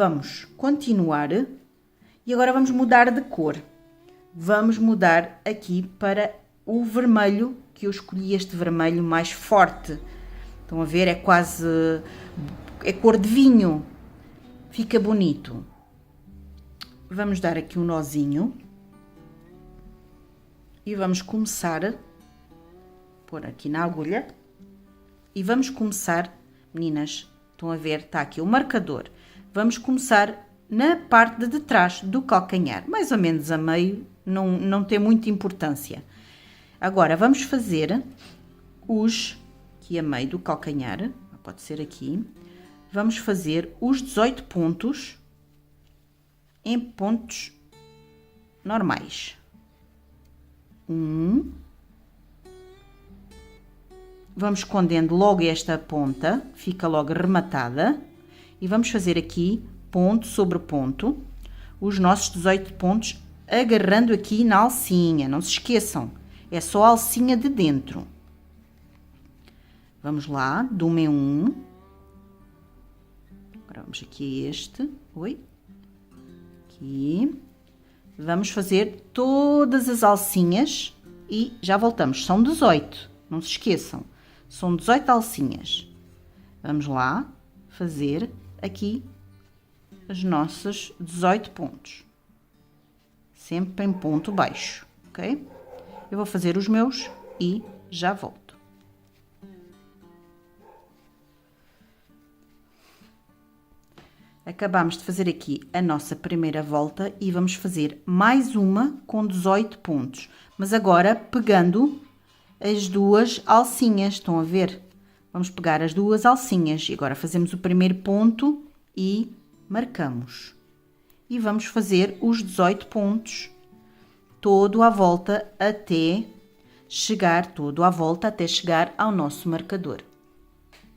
Vamos continuar e agora vamos mudar de cor. Vamos mudar aqui para o vermelho, que eu escolhi este vermelho mais forte. Estão a ver? É quase... é cor de vinho. Fica bonito. Vamos dar aqui um nozinho. E vamos começar a pôr aqui na agulha. E vamos começar, meninas, estão a ver? Está aqui o marcador. Vamos começar na parte de trás do calcanhar. Mais ou menos a meio, não tem muita importância. Agora, vamos fazer os... aqui a meio do calcanhar, pode ser aqui. Vamos fazer os 18 pontos em pontos normais. Vamos escondendo logo esta ponta, fica logo rematada. E vamos fazer aqui, ponto sobre ponto, os nossos 18 pontos, agarrando aqui na alcinha. Não se esqueçam, é só a alcinha de dentro. Vamos lá, de uma em um. Agora vamos aqui a este. Oi. Aqui. Vamos fazer todas as alcinhas e já voltamos. São 18, não se esqueçam. São 18 alcinhas. Vamos lá fazer aqui os nossos 18 pontos. Sempre em ponto baixo, ok? Eu vou fazer os meus e já volto. Acabamos de fazer aqui a nossa primeira volta e vamos fazer mais uma com 18 pontos. Mas agora pegando as duas alcinhas, estão a ver? Vamos pegar as duas alcinhas e agora fazemos o primeiro ponto e marcamos. E vamos fazer os 18 pontos, todo à volta até chegar, até chegar ao nosso marcador.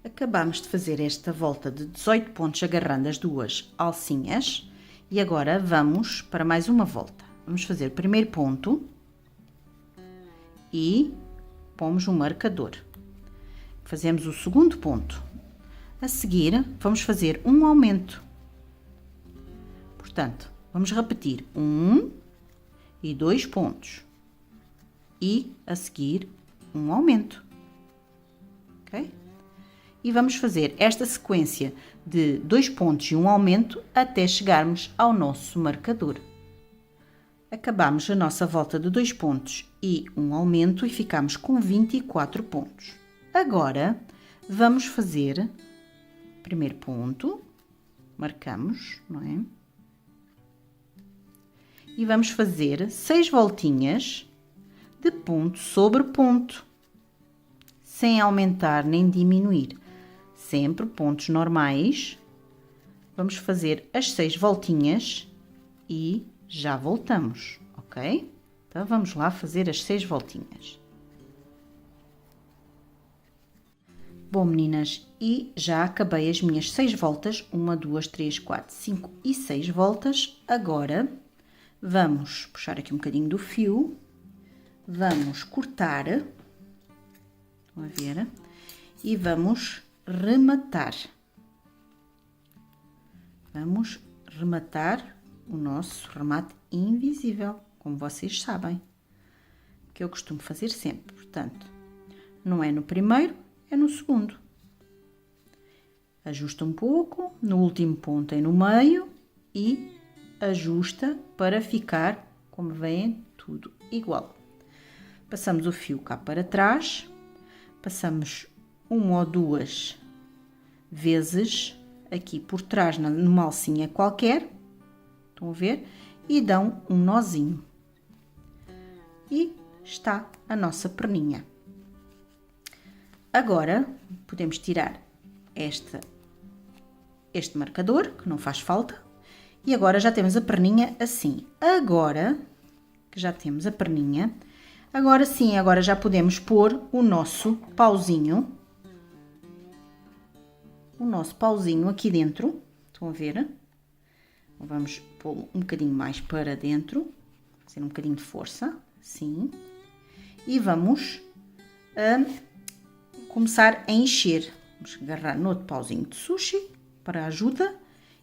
Acabamos de fazer esta volta de 18 pontos agarrando as duas alcinhas e agora vamos para mais uma volta. Vamos fazer o primeiro ponto e pomos um marcador. Fazemos o segundo ponto. A seguir, vamos fazer um aumento. Portanto, vamos repetir 1 e 2 pontos. E, a seguir, um aumento. Ok? E vamos fazer esta sequência de 2 pontos e um aumento até chegarmos ao nosso marcador. Acabamos a nossa volta de 2 pontos e um aumento e ficamos com 24 pontos. Agora, vamos fazer primeiro ponto, marcamos, não é? E vamos fazer 6 voltinhas de ponto sobre ponto, sem aumentar nem diminuir. Sempre pontos normais. Vamos fazer as 6 voltinhas e já voltamos, ok? Então, vamos lá fazer as 6 voltinhas. Bom, meninas, e já acabei as minhas 6 voltas. 1, 2, 3, 4, 5 e 6 voltas. Agora, vamos puxar aqui um bocadinho do fio. Vamos cortar. Estão a ver? E vamos rematar. Vamos rematar o nosso remate invisível, como vocês sabem, que eu costumo fazer sempre. Portanto, não é no primeiro, é no segundo. Ajusta um pouco, no último ponto é no meio e ajusta para ficar, como veem, tudo igual. Passamos o fio cá para trás, passamos 1 ou 2 vezes aqui por trás numa alcinha qualquer, estão a ver? E dão um nozinho. E está a nossa perninha. Agora, podemos tirar este marcador, que não faz falta. E agora já temos a perninha assim. Agora, que já temos a perninha, agora sim, agora já podemos pôr o nosso pauzinho. O nosso pauzinho aqui dentro. Estão a ver? Vamos pô-lo um bocadinho mais para dentro. Fazer um bocadinho de força. Assim. E vamos começar a encher. Vamos agarrar no outro pauzinho de sushi para ajuda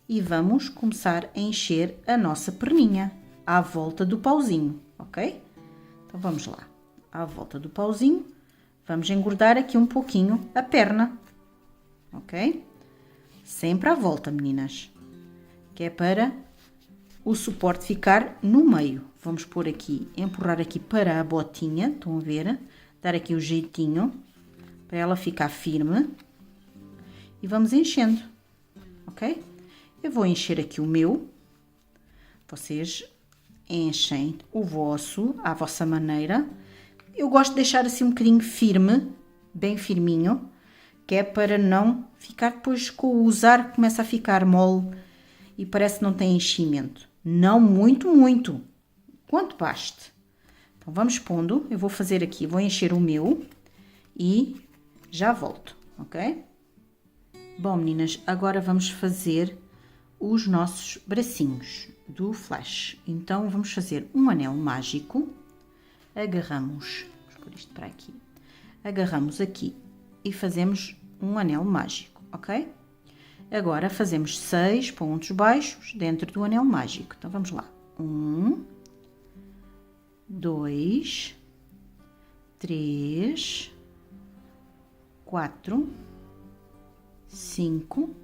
e vamos começar a encher a nossa perninha à volta do pauzinho, ok? Então vamos lá, à volta do pauzinho, vamos engordar aqui um pouquinho a perna, ok? Sempre à volta, meninas, que é para o suporte ficar no meio. Vamos pôr aqui, empurrar aqui para a botinha, estão a ver? Dar aqui o jeitinho para ela ficar firme e vamos enchendo, ok? Eu vou encher aqui o meu, vocês enchem o vosso à vossa maneira. Eu gosto de deixar assim um bocadinho firme, bem firminho, que é para não ficar depois com o usar, começa a ficar mole e parece que não tem enchimento. Não muito, quanto baste. Então vamos pondo, eu vou fazer aqui, vou encher o meu e já volto, ok? Bom, meninas, agora vamos fazer os nossos bracinhos do flash. Então vamos fazer um anel mágico, agarramos, vamos pôr isto para aqui, agarramos aqui e fazemos um anel mágico, ok? Agora fazemos 6 pontos baixos dentro do anel mágico. Então vamos lá. 1, 2, 3, 4, 5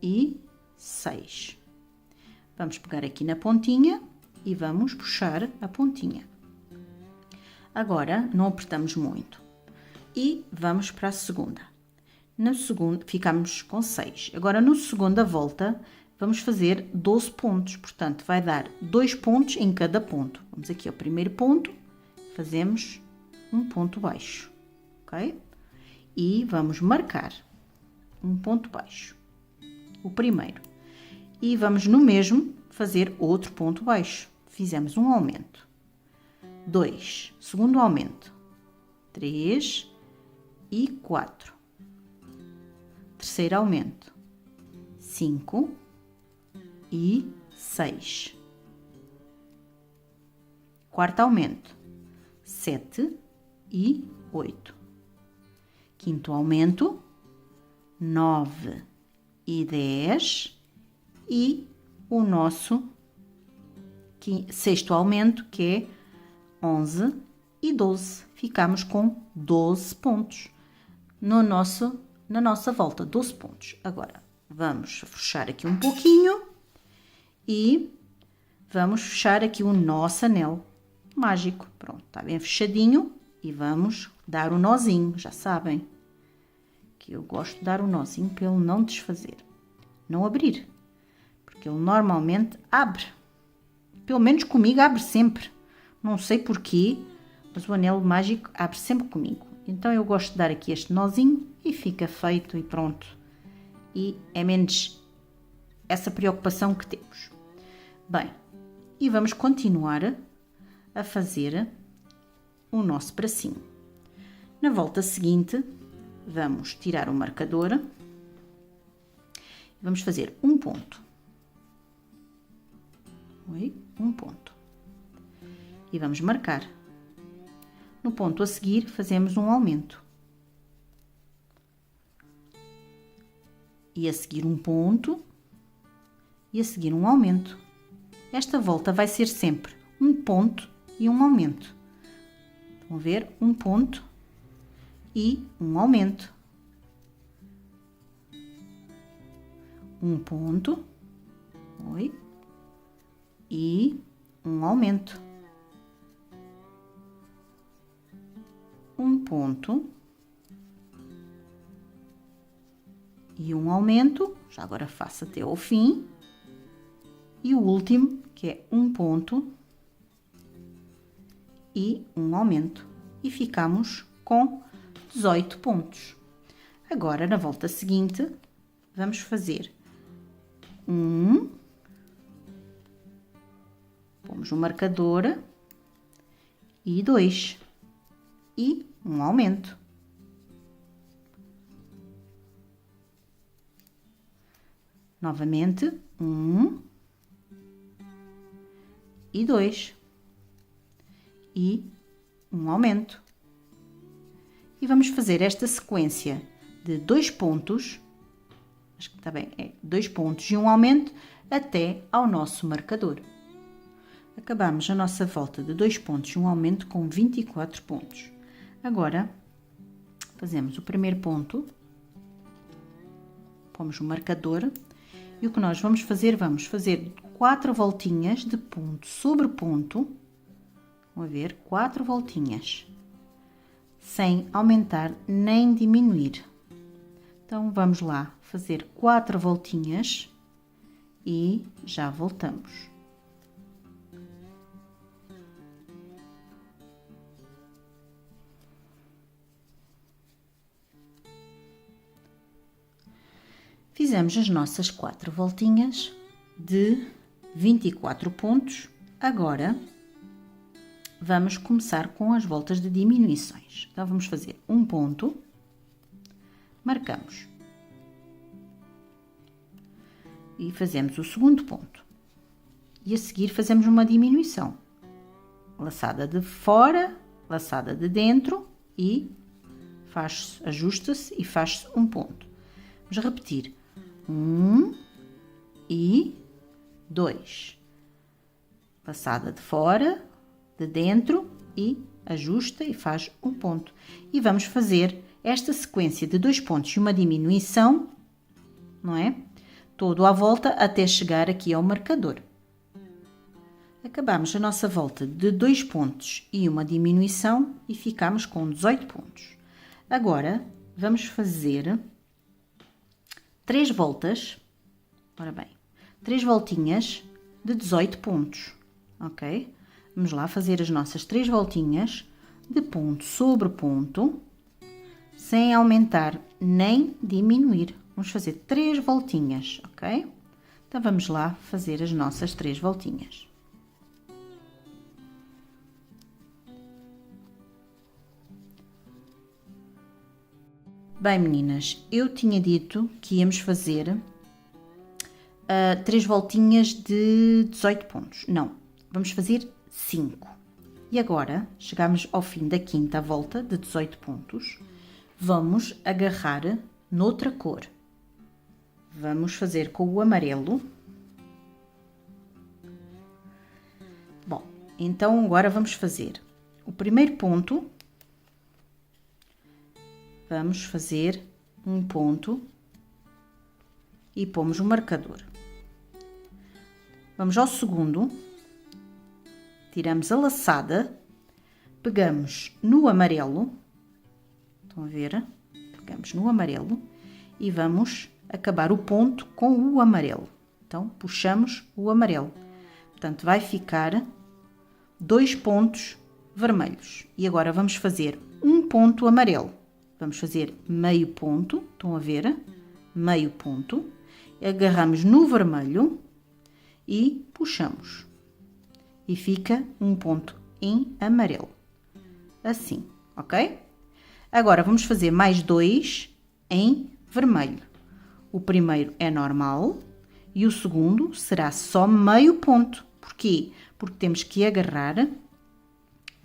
e 6. Vamos pegar aqui na pontinha e vamos puxar a pontinha. Agora não apertamos muito e vamos para a segunda. Na segunda ficamos com 6. Agora na segunda volta vamos fazer 12 pontos, portanto vai dar 2 pontos em cada ponto. Vamos aqui ao primeiro ponto, fazemos um ponto baixo, ok? E vamos marcar um ponto baixo, o primeiro, e vamos no mesmo fazer outro ponto baixo. Fizemos um aumento, 2, segundo aumento, 3 e 4, terceiro aumento, 5 e 6, quarto aumento, 7 e 8, quinto aumento, 9 e 10 e o nosso sexto aumento, que é 11 e 12. Ficamos com 12 pontos na nossa volta, 12 pontos. Agora vamos fechar aqui um pouquinho e vamos fechar aqui o nosso anel mágico. Pronto, está bem fechadinho e vamos dar um nozinho, já sabem que eu gosto de dar um nozinho para ele não desfazer, não abrir, porque ele normalmente abre, pelo menos comigo abre sempre, não sei porquê, mas o anel mágico abre sempre comigo, então eu gosto de dar aqui este nozinho e fica feito e pronto, e é menos essa preocupação que temos. Bem, e vamos continuar a fazer o nosso bracinho. Na volta seguinte vamos tirar o marcador e vamos fazer um ponto, um ponto, e vamos marcar. No ponto a seguir fazemos um aumento e a seguir um ponto e a seguir um aumento. Esta volta vai ser sempre um ponto e um aumento. Estão a ver? Um ponto e um aumento, um ponto, e um aumento, um ponto e um aumento, já agora faço até ao fim, e o último, que é um ponto e um aumento, e ficamos com 18 pontos. Agora, na volta seguinte, vamos fazer pomos o marcador e 2 e um aumento. Novamente, 1 e 2 e um aumento. E vamos fazer esta sequência de 2 pontos acho que está bem, é 2 pontos e um aumento até ao nosso marcador. Acabamos a nossa volta de 2 pontos e um aumento com 24 pontos. Agora, fazemos o primeiro ponto, pomos o marcador e o que nós vamos fazer 4 voltinhas de ponto sobre ponto, vamos ver, 4 voltinhas, sem aumentar nem diminuir. Então, vamos lá fazer 4 voltinhas e já voltamos. Fizemos as nossas 4 voltinhas de 24 pontos. Agora, vamos começar com as voltas de diminuições. Então, vamos fazer um ponto, marcamos. E fazemos o segundo ponto. E a seguir fazemos uma diminuição. Laçada de fora, laçada de dentro e ajusta-se e faz-se um ponto. Vamos repetir. 1 e 2. Laçada de fora, de dentro e ajusta e faz um ponto. E vamos fazer esta sequência de 2 pontos e uma diminuição, não é? Todo à volta até chegar aqui ao marcador. Acabamos a nossa volta de 2 pontos e uma diminuição e ficamos com 18 pontos. Agora, vamos fazer 3 voltas, ora bem, 3 voltinhas de 18 pontos, ok? Vamos lá fazer as nossas 3 voltinhas de ponto sobre ponto, sem aumentar nem diminuir. Vamos fazer 3 voltinhas, ok? Então, vamos lá fazer as nossas 3 voltinhas. Bem, meninas, eu tinha dito que íamos fazer 3 voltinhas de 18 pontos. Não, vamos fazer 5. E agora, chegamos ao fim da quinta volta de 18 pontos. Vamos agarrar noutra cor. Vamos fazer com o amarelo. Bom, então agora vamos fazer o primeiro ponto. Vamos fazer um ponto e pomos o marcador. Vamos ao segundo, tiramos a laçada, pegamos no amarelo, estão a ver? Pegamos no amarelo e vamos acabar o ponto com o amarelo. Então, puxamos o amarelo. Portanto, vai ficar 2 pontos vermelhos. E agora vamos fazer um ponto amarelo. Vamos fazer meio ponto, estão a ver? Meio ponto. Agarramos no vermelho e puxamos. E fica um ponto em amarelo. Assim, ok? Agora, vamos fazer mais 2 em vermelho. O primeiro é normal e o segundo será só meio ponto. Porquê? Porque temos que agarrar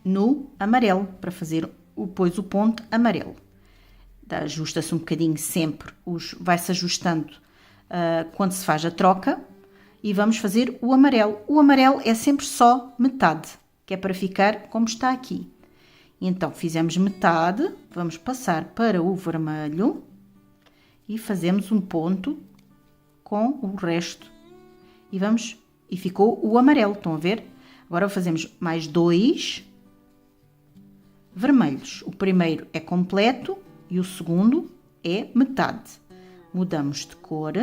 no amarelo para fazer depois o ponto amarelo. Ajusta-se um bocadinho sempre, vai-se ajustando quando se faz a troca e vamos fazer o amarelo. O amarelo é sempre só metade, que é para ficar como está aqui. Então, fizemos metade, vamos passar para o vermelho e fazemos um ponto com o resto. E ficou o amarelo, estão a ver? Agora fazemos mais 2 vermelhos. O primeiro é completo e o segundo é metade. Mudamos de cor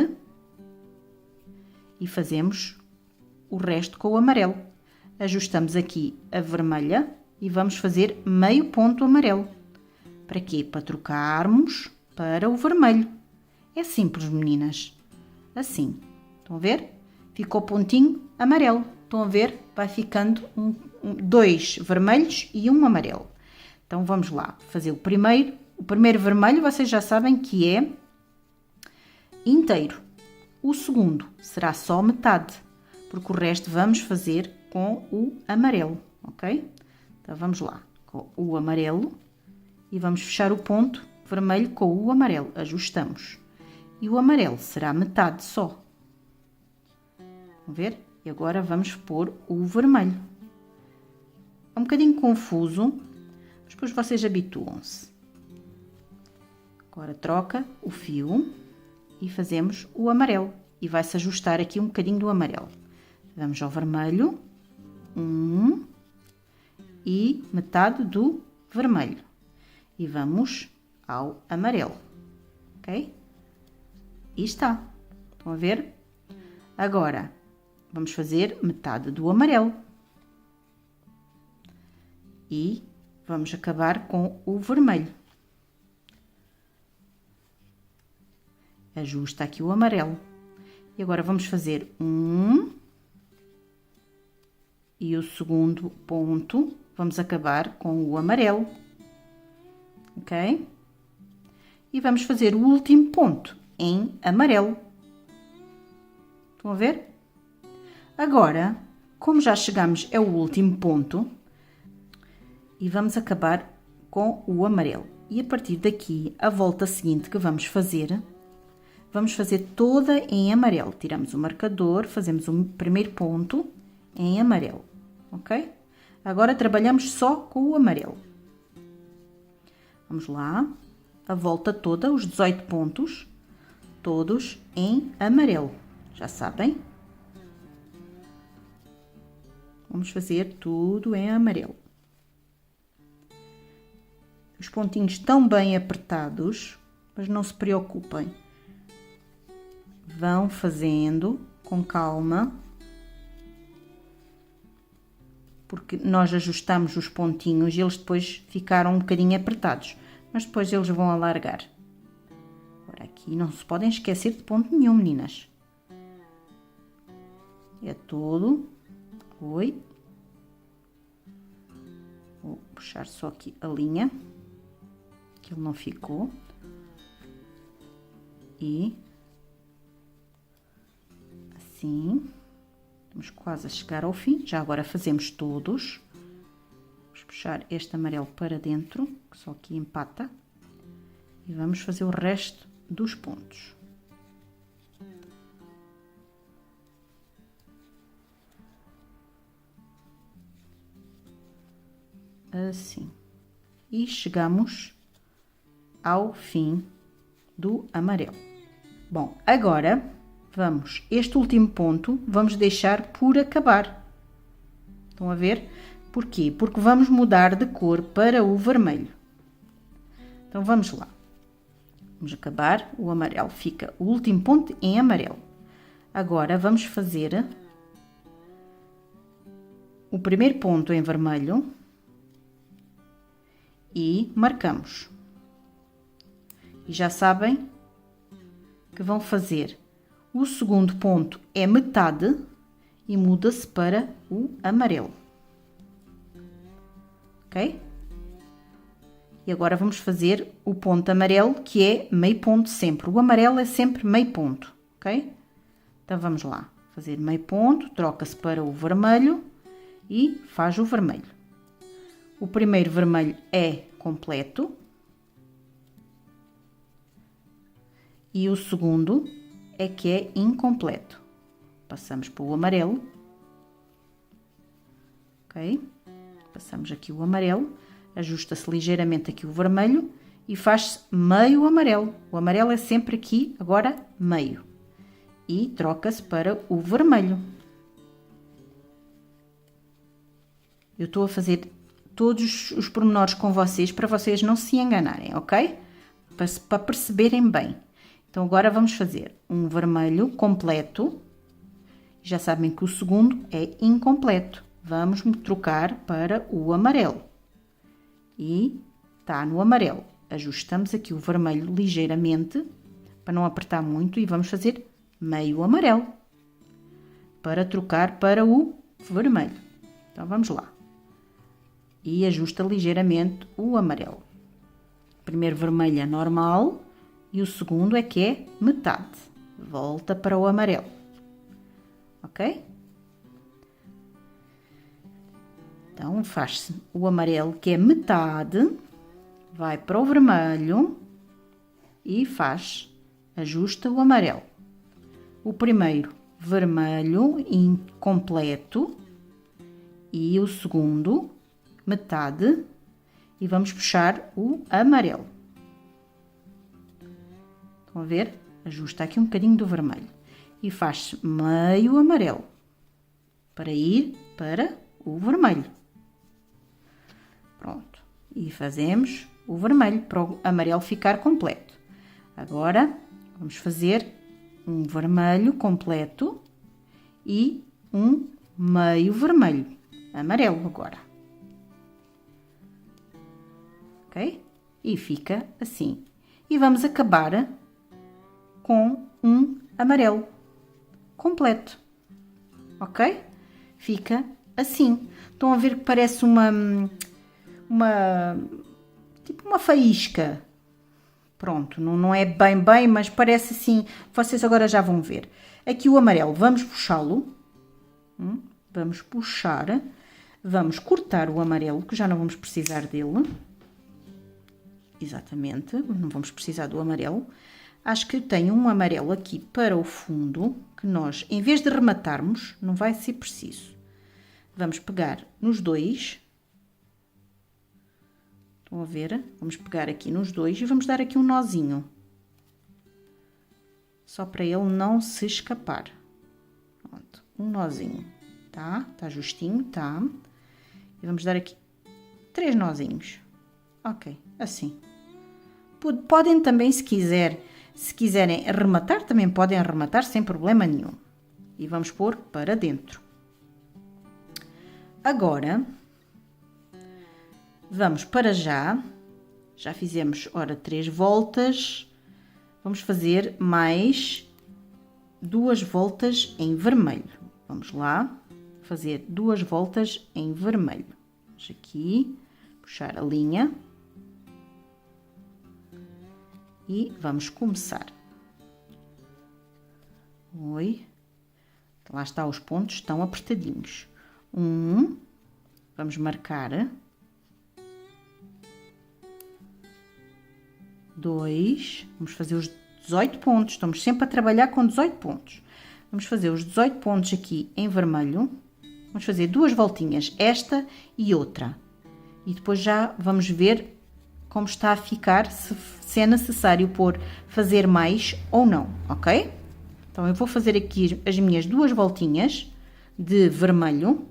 e fazemos o resto com o amarelo. Ajustamos aqui a vermelha e vamos fazer meio ponto amarelo. Para quê? Para trocarmos para o vermelho. É simples, meninas. Assim. Estão a ver? Ficou pontinho amarelo. Estão a ver? Vai ficando 2 vermelhos e um amarelo. Então, vamos lá fazer o primeiro. O primeiro vermelho, vocês já sabem que é inteiro. O segundo será só metade, porque o resto vamos fazer com o amarelo, ok? Então, vamos lá, com o amarelo e vamos fechar o ponto vermelho com o amarelo. Ajustamos. e o amarelo será metade só. Vão ver? E agora vamos pôr o vermelho. É um bocadinho confuso, mas depois vocês habituam-se. Agora troca o fio e fazemos o amarelo. E vai-se ajustar aqui um bocadinho do amarelo. Vamos ao vermelho. E metade do vermelho. E vamos ao amarelo. Ok? E está. Estão a ver? Agora, vamos fazer metade do amarelo. E vamos acabar com o vermelho. Ajusta aqui o amarelo. E agora vamos fazer e o segundo ponto, vamos acabar com o amarelo. Ok? E vamos fazer o último ponto em amarelo. Estão a ver? Agora, como já chegamos ao último ponto, e vamos acabar com o amarelo. E a partir daqui, a volta seguinte que vamos fazer toda em amarelo. Tiramos o marcador, fazemos o primeiro ponto em amarelo, ok? Agora trabalhamos só com o amarelo. Vamos lá, a volta toda, os 18 pontos, todos em amarelo, já sabem? Vamos fazer tudo em amarelo. Os pontinhos estão bem apertados, mas não se preocupem. Vão fazendo com calma, porque nós ajustamos os pontinhos e eles depois ficaram um bocadinho apertados, mas depois eles vão alargar. Agora aqui não se podem esquecer de ponto nenhum, meninas. É todo. Oi. Vou puxar só aqui a linha, que ele não ficou. E assim, estamos quase a chegar ao fim. Já agora fazemos todos. Vamos puxar este amarelo para dentro, que só aqui empata. E vamos fazer o resto dos pontos. Assim. E chegamos ao fim do amarelo. Bom, agora vamos, este último ponto, vamos deixar por acabar. Estão a ver? Porquê? Porque vamos mudar de cor para o vermelho. Então, vamos lá. Vamos acabar, o amarelo fica o último ponto em amarelo. Agora, vamos fazer o primeiro ponto em vermelho e marcamos. E já sabem que vão fazer o segundo ponto é metade e muda-se para o amarelo. Ok? E agora vamos fazer o ponto amarelo, que é meio ponto sempre. O amarelo é sempre meio ponto, ok? Então vamos lá. Fazer meio ponto, troca-se para o vermelho e faz o vermelho. O primeiro vermelho é completo. E o segundo é que é incompleto. Passamos para o amarelo. Ok? Passamos aqui o amarelo. Ajusta-se ligeiramente aqui o vermelho e faz-se meio amarelo. O amarelo é sempre aqui, agora meio. E troca-se para o vermelho. Eu estou a fazer todos os pormenores com vocês para vocês não se enganarem, ok? Para perceberem bem. Então, agora vamos fazer um vermelho completo. Já sabem que o segundo é incompleto. Vamos trocar para o amarelo. E está no amarelo. Ajustamos aqui o vermelho ligeiramente, para não apertar muito, e vamos fazer meio amarelo, para trocar para o vermelho. Então, vamos lá. E ajusta ligeiramente o amarelo. O primeiro vermelho é normal. E o segundo é que é metade. Volta para o amarelo. Ok? Então, faz-se o amarelo, que é metade, vai para o vermelho e faz ajusta o amarelo. O primeiro vermelho incompleto e o segundo metade, e vamos puxar o amarelo. Estão a ver? Ajusta aqui um bocadinho do vermelho e faz-se meio amarelo para ir para o vermelho. Pronto. E fazemos o vermelho para o amarelo ficar completo. Agora vamos fazer um vermelho completo e um meio vermelho, amarelo agora. Ok? E fica assim. E vamos acabar com um amarelo completo. Ok? Fica assim. Estão a ver que parece tipo uma faísca. Pronto, não é bem, mas parece assim. Vocês agora já vão ver. Aqui o amarelo, vamos puxá-lo. Vamos puxar. Vamos cortar o amarelo, que já não vamos precisar dele. Exatamente, não vamos precisar do amarelo. Acho que tenho um amarelo aqui para o fundo, que nós, em vez de rematarmos, não vai ser preciso. Vamos pegar nos dois. Estão a ver? Vamos pegar aqui nos dois e vamos dar aqui um nozinho. Só para ele não se escapar. Pronto, um nozinho. Tá? Tá justinho, tá? E vamos dar aqui 3 nozinhos. Ok, assim. Podem também, se quiserem arrematar, também podem arrematar sem problema nenhum. E vamos pôr para dentro. Agora, vamos para já fizemos, 3 voltas, vamos fazer mais 2 voltas em vermelho. Vamos lá, fazer 2 voltas em vermelho. Vamos aqui, puxar a linha. E vamos começar. Oi. Lá está, os pontos estão apertadinhos. Vamos marcar. 2. Vamos fazer os 18 pontos. Estamos sempre a trabalhar com 18 pontos. Vamos fazer os 18 pontos aqui em vermelho. Vamos fazer 2 voltinhas, esta e outra. E depois já vamos ver como está a ficar, se é necessário fazer mais ou não, ok? Então, eu vou fazer aqui as minhas 2 voltinhas de vermelho.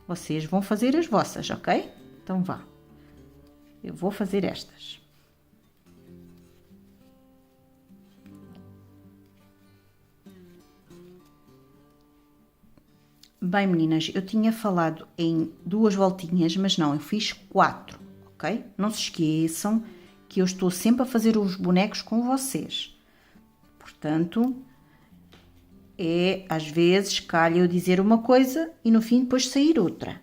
Vocês vão fazer as vossas, ok? Então, vá. Eu vou fazer estas. Bem, meninas, eu tinha falado em 2 voltinhas, mas não, eu fiz 4. Okay? Não se esqueçam que eu estou sempre a fazer os bonecos com vocês. Portanto, às vezes calha eu dizer uma coisa e no fim depois sair outra.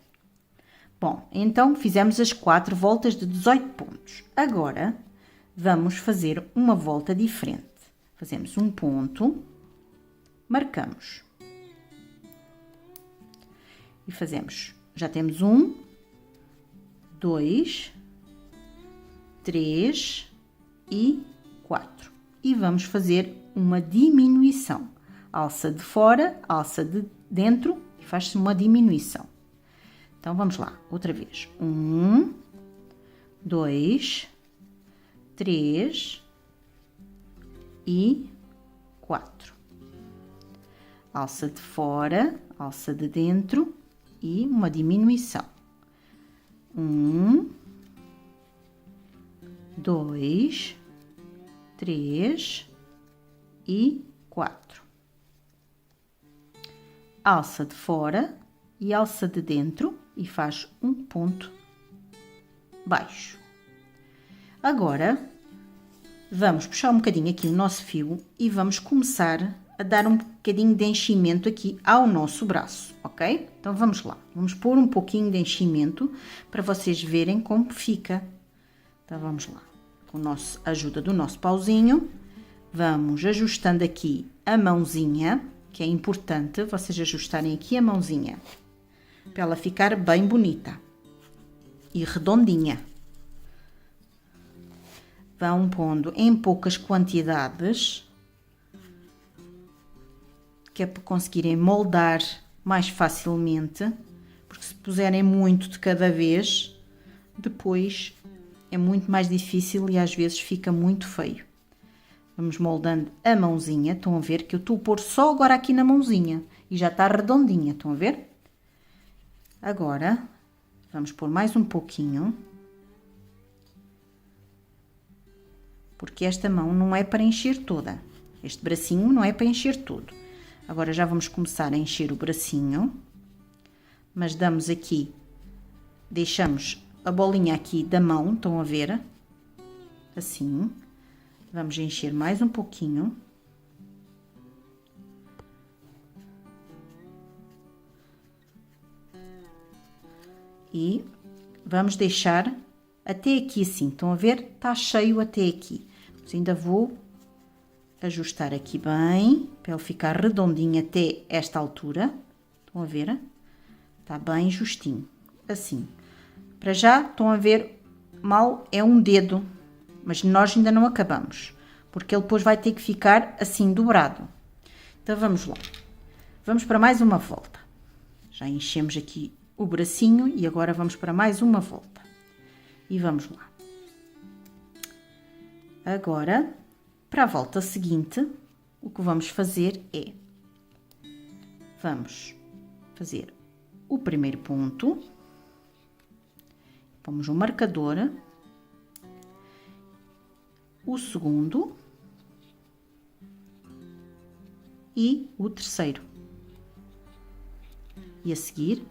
Bom, então fizemos as 4 voltas de 18 pontos. Agora, vamos fazer uma volta diferente. Fazemos um ponto, marcamos. E fazemos, já temos 1, 2, 3 e 4. E vamos fazer uma diminuição. Alça de fora, alça de dentro e faz-se uma diminuição. Então, vamos lá, outra vez. 1, 2, 3 e 4. Alça de fora, alça de dentro e uma diminuição. 1, 2, 3 e 4. Alça de fora e alça de dentro e faz um ponto baixo. Agora, vamos puxar um bocadinho aqui o nosso fio e vamos começar a dar um bocadinho de enchimento aqui ao nosso braço, ok? Então, vamos lá. Vamos pôr um pouquinho de enchimento para vocês verem como fica. Então, vamos lá. Com a ajuda do nosso pauzinho, vamos ajustando aqui a mãozinha, que é importante vocês ajustarem aqui a mãozinha, para ela ficar bem bonita e redondinha. Vão pondo em poucas quantidades, que é para conseguirem moldar mais facilmente, porque se puserem muito de cada vez, depois é muito mais difícil e às vezes fica muito feio. Vamos moldando a mãozinha, estão a ver que eu estou a pôr só agora aqui na mãozinha e já está redondinha, estão a ver? Agora, vamos pôr mais um pouquinho, porque esta mão não é para encher toda, este bracinho não é para encher todo. Agora já vamos começar a encher o bracinho, mas damos aqui, deixamos a bolinha aqui da mão, estão a ver? Assim. Vamos encher mais um pouquinho. E vamos deixar até aqui assim, estão a ver? Está cheio até aqui. Mas ainda vou ajustar aqui bem, para ele ficar redondinho até esta altura. Estão a ver? Está bem justinho, assim. Para já, estão a ver, mal é um dedo. Mas nós ainda não acabamos, porque ele depois vai ter que ficar assim dobrado. Então vamos lá. Vamos para mais uma volta. Já enchemos aqui o bracinho e agora vamos para mais uma volta. E vamos lá. Agora, para a volta seguinte, o que vamos fazer é... Vamos fazer o primeiro ponto. Pomos um marcador. O segundo e o terceiro. E a seguir,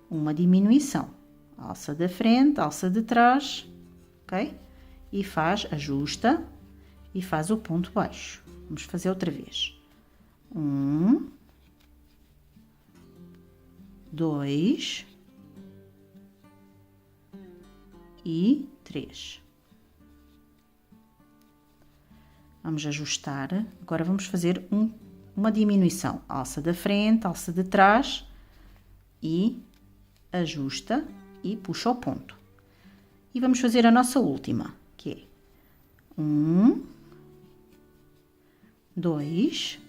uma diminuição. Alça da frente, alça de trás, ok? E ajusta e faz o ponto baixo. Vamos fazer outra vez. 1, 2 e 3. Vamos ajustar, agora vamos fazer uma diminuição, alça da frente, alça de trás e ajusta e puxa o ponto. E vamos fazer a nossa última, que é 1, 2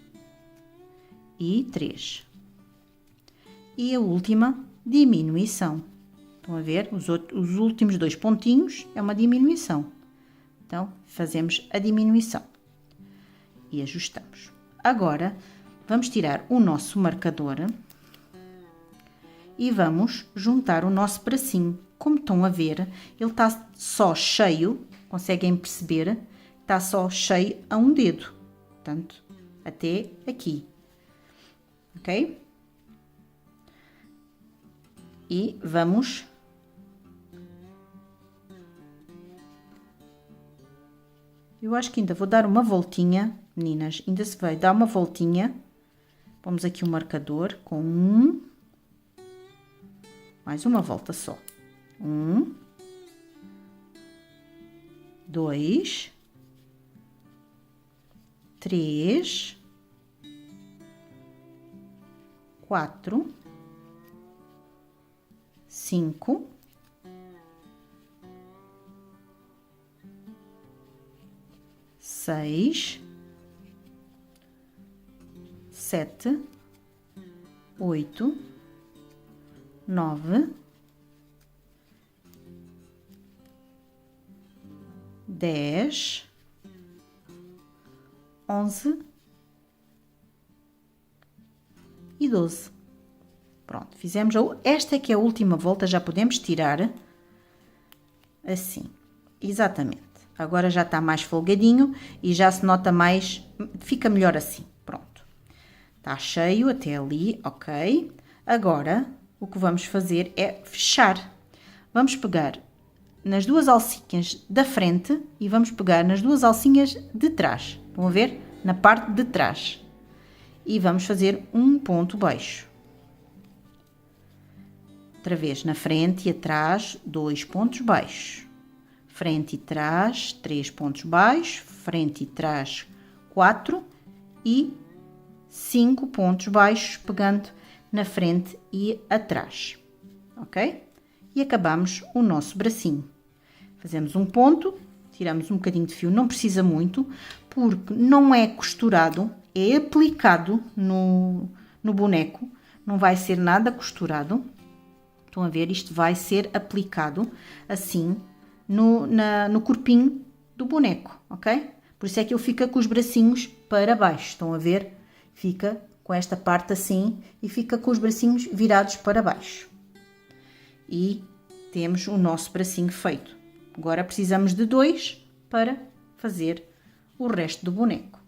e 3. E a última, diminuição. Estão a ver? Os últimos 2 pontinhos é uma diminuição. Então, fazemos a diminuição. E ajustamos. Agora, vamos tirar o nosso marcador e vamos juntar o nosso bracinho. Como estão a ver, ele está só cheio, conseguem perceber? Está só cheio a um dedo, portanto, até aqui, ok? E vamos... Eu acho que ainda vou dar uma voltinha, meninas, ainda se vai dar uma voltinha. Vamos aqui o marcador com mais uma volta só. 1, 2, 3, 4, 5, 6, 7, 8, 9, 10, 11 e 12. Pronto, fizemos esta é que é a última volta, já podemos tirar assim, exatamente. Agora já está mais folgadinho e já se nota mais, fica melhor assim, pronto. Está cheio até ali, ok. Agora, o que vamos fazer é fechar. Vamos pegar nas duas alcinhas da frente e vamos pegar nas duas alcinhas de trás. Estão a ver? Na parte de trás. E vamos fazer um ponto baixo. Outra vez, na frente e atrás, 2 pontos baixos. Frente e trás, 3 pontos baixos. Frente e trás, 4. E 5 pontos baixos, pegando na frente e atrás. Ok? E acabamos o nosso bracinho. Fazemos um ponto, tiramos um bocadinho de fio, não precisa muito, porque não é costurado, é aplicado no boneco, não vai ser nada costurado. Estão a ver? Isto vai ser aplicado assim no corpinho do boneco, ok? Por isso é que ele fica com os bracinhos para baixo, estão a ver? Fica com esta parte assim e fica com os bracinhos virados para baixo. E temos o nosso bracinho feito. Agora precisamos de 2 para fazer o resto do boneco.